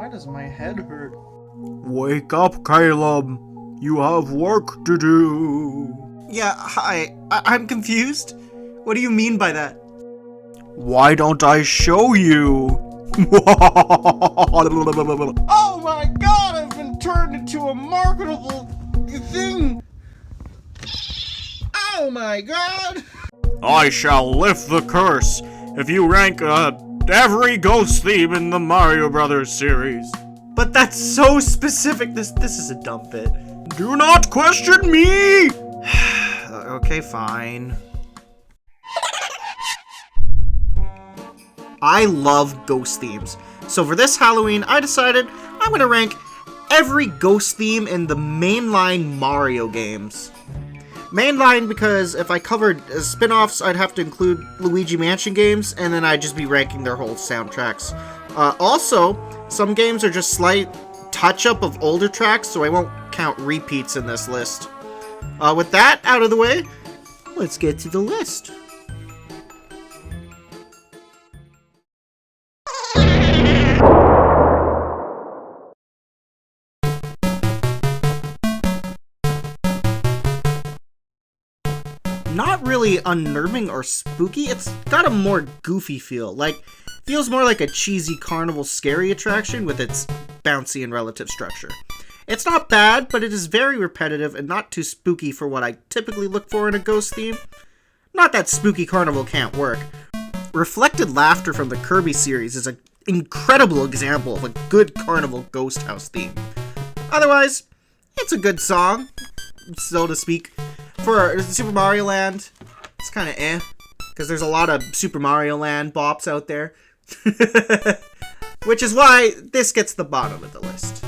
Why does my head hurt? Wake up, Kaylum. You have work to do. Yeah, hi. I'm confused. What do you mean by that? Why don't I show you? Oh my god, I've been turned into a marketable thing! Oh my god! I shall lift the curse if you rank every ghost theme in the Mario Brothers series. But that's so specific. This is a dumb bit. Do not question me! Okay, fine. I love ghost themes. So for this Halloween, I decided I'm gonna rank every ghost theme in the mainline Mario games. Mainline because if I covered spin-offs, I'd have to include Luigi Mansion games, and then I'd just be ranking their whole soundtracks. Also, some games are just slight touch-up of older tracks, so I won't count repeats in this list. With that out of the way, let's get to the list. Not really unnerving or spooky, it's got a more goofy feel, feels more like a cheesy carnival scary attraction with its bouncy and relative structure. It's not bad, but it is very repetitive and not too spooky for what I typically look for in a ghost theme. Not that Spooky Carnival can't work. Reflected Laughter from the Kirby series is an incredible example of a good carnival ghost house theme. Otherwise, it's a good song, so to speak. For Super Mario Land, it's kind of because there's a lot of Super Mario Land bops out there. Which is why this gets the bottom of the list.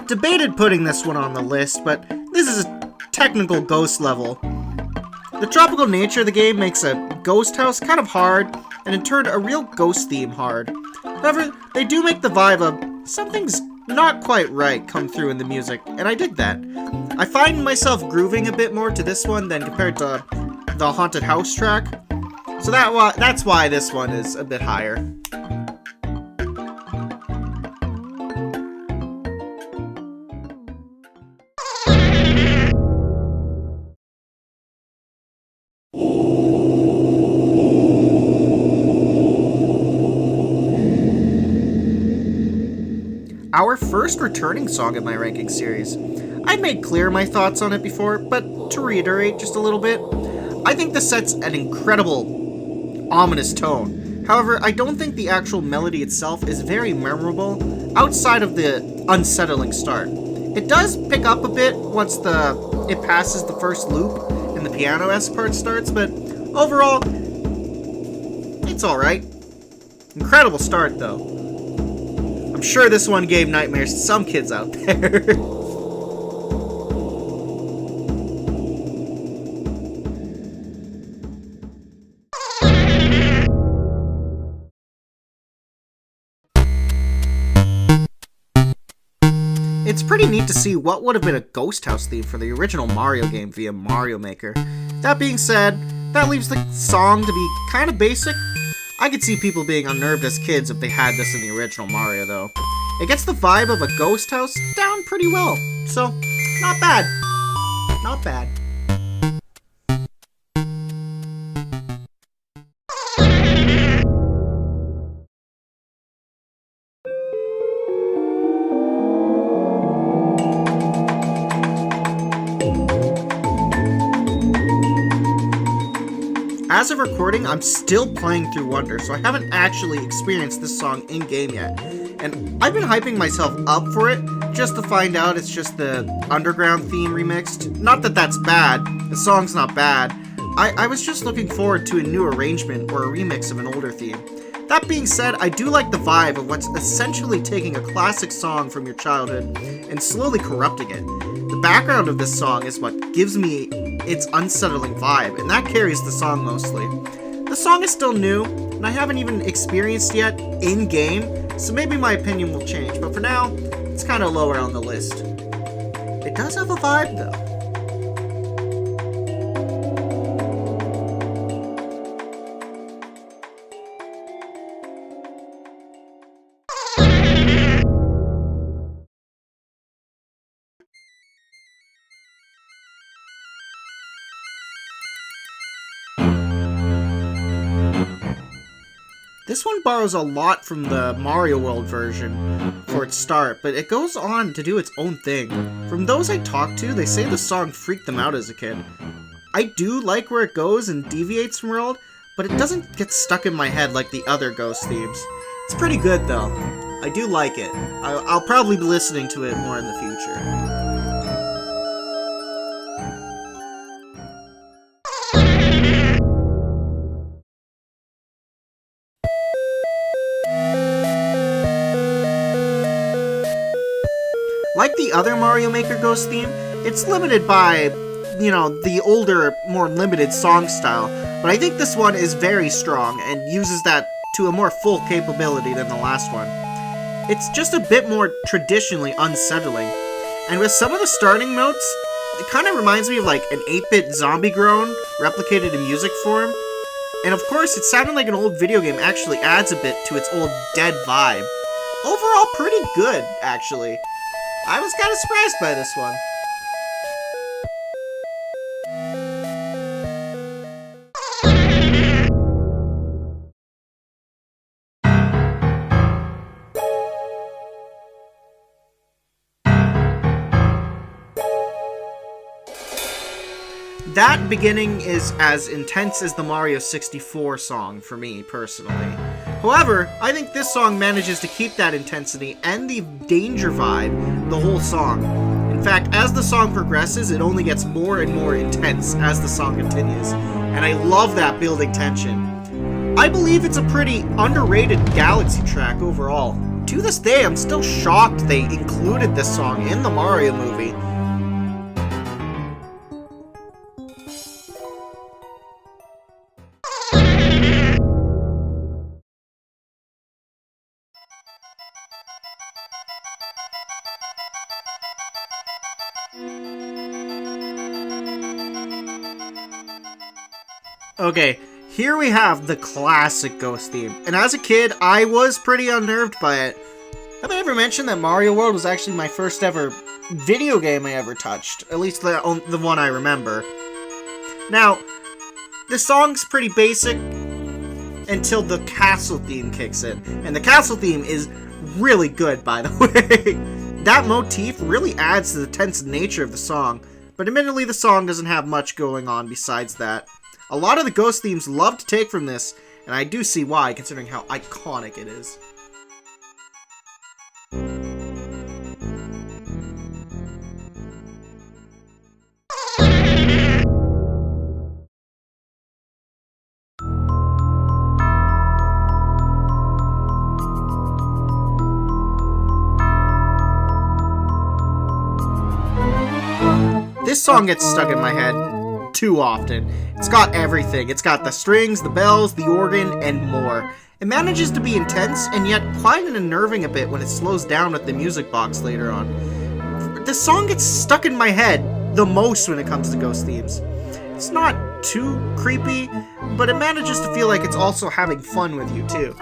Debated putting this one on the list, but this is a technical ghost level. The tropical nature of the game makes a ghost house kind of hard, and in turn a real ghost theme hard. However, they do make the vibe of something's not quite right come through in the music, and I dig that. I find myself grooving a bit more to this one than compared to the Haunted House track, so that's why this one is a bit higher. Our first returning song in my ranking series. I've made clear my thoughts on it before, but to reiterate just a little bit, I think this sets an incredible, ominous tone. However, I don't think the actual melody itself is very memorable outside of the unsettling start. It does pick up a bit once it passes the first loop and the piano-esque part starts, but overall, it's alright. Incredible start though. I'm sure this one gave nightmares to some kids out there. It's pretty neat to see what would have been a ghost house theme for the original Mario game via Mario Maker. That being said, that leaves the song to be kind of basic. I could see people being unnerved as kids if they had this in the original Mario, though. It gets the vibe of a ghost house down pretty well, so not bad. Not bad. As of recording, I'm still playing through Wonder, so I haven't actually experienced this song in-game yet. And I've been hyping myself up for it, just to find out it's just the underground theme remixed. Not that that's bad, the song's not bad. I was just looking forward to a new arrangement or a remix of an older theme. That being said, I do like the vibe of what's essentially taking a classic song from your childhood and slowly corrupting it. The background of this song is what gives me its unsettling vibe, and that carries the song mostly. The song is still new, and I haven't even experienced yet in-game, so maybe my opinion will change, but for now, It's kind of lower on the list. It does have a vibe, though. This one borrows a lot from the Mario World version for its start, but it goes on to do its own thing. From those I talked to, they say the song freaked them out as a kid. I do like where it goes and deviates from World, but it doesn't get stuck in my head like the other Ghost themes. It's pretty good though. I do like it. I'll probably be listening to it more in the future. Like the other Mario Maker Ghost theme, it's limited by, the older, more limited song style, but I think this one is very strong and uses that to a more full capability than the last one. It's just a bit more traditionally unsettling, and with some of the starting notes, it kind of reminds me of like an 8-bit zombie groan replicated in music form, and of course it sounded like an old video game actually adds a bit to its old dead vibe. Overall pretty good, actually. I was kind of surprised by this one. That beginning is as intense as the Mario 64 song for me, personally. However, I think this song manages to keep that intensity and the danger vibe the whole song. In fact, as the song progresses, it only gets more and more intense as the song continues, and I love that building tension. I believe it's a pretty underrated Galaxy track overall. To this day, I'm still shocked they included this song in the Mario movie. Okay, here we have the classic Ghost theme, and as a kid, I was pretty unnerved by it. Have I ever mentioned that Mario World was actually my first ever video game I ever touched? At least the one I remember. Now, this song's pretty basic until the castle theme kicks in, and the castle theme is really good, by the way. That motif really adds to the tense nature of the song, but admittedly the song doesn't have much going on besides that. A lot of the Ghost themes love to take from this, and I do see why, considering how iconic it is. This song gets stuck in my head too often. It's got everything. It's got the strings, the bells, the organ, and more. It manages to be intense, and yet quite unnerving a bit when it slows down with the music box later on. This song gets stuck in my head the most when it comes to Ghost themes. It's not too creepy, but it manages to feel like it's also having fun with you, too.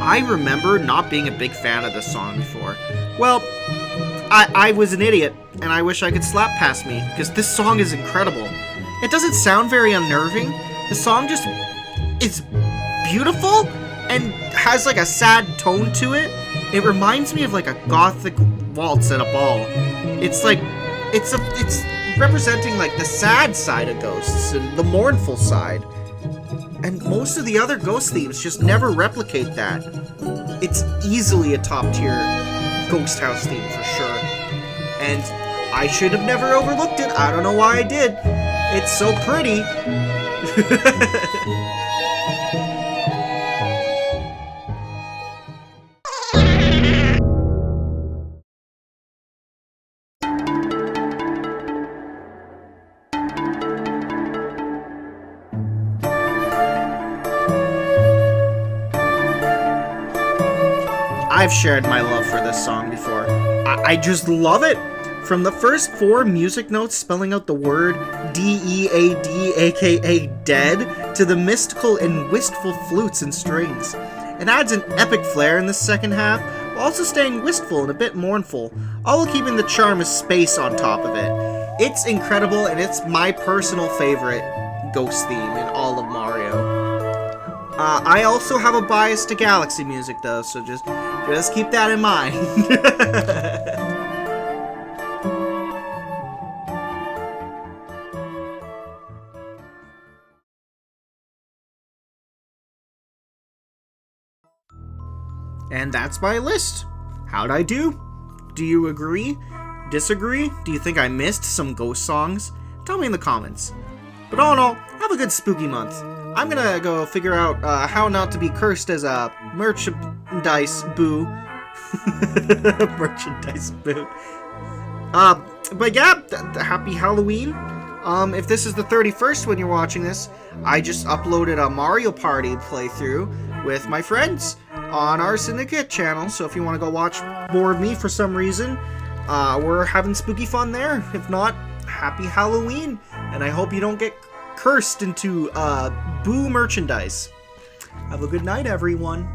I remember not being a big fan of this song before. Well, I was an idiot, and I wish I could slap past me, because this song is incredible. It doesn't sound very unnerving. The song just is beautiful and has like a sad tone to it. It reminds me of like a gothic waltz at a ball. It's like, it's representing like the sad side of ghosts and the mournful side. And most of the other Ghost themes just never replicate that. It's easily a top tier Ghost House theme for sure. And I should have never overlooked it. I don't know why I did. It's so pretty. I've shared my love for this song before. I just love it. From the first 4 music notes spelling out the word D-E-A-D, aka dead, to the mystical and wistful flutes and strings. It adds an epic flair in the second half, while also staying wistful and a bit mournful, all while keeping the charm of space on top of it. It's incredible, and it's my personal favorite ghost theme in all of Mario. I also have a bias to Galaxy music, though, so just keep that in mind. And that's my list. How'd I do? Do you agree? Disagree? Do you think I missed some ghost songs? Tell me in the comments. But all in all, have a good spooky month. I'm gonna go figure out how not to be cursed as a merchandise boo. Merchandise boo. But yeah, happy Halloween. If this is the 31st when you're watching this, I just uploaded a Mario Party playthrough with my friends on our Syndicate channel, so if you want to go watch more of me for some reason, we're having spooky fun there. If not, happy Halloween, and I hope you don't get cursed into boo merchandise. Have a good night, everyone.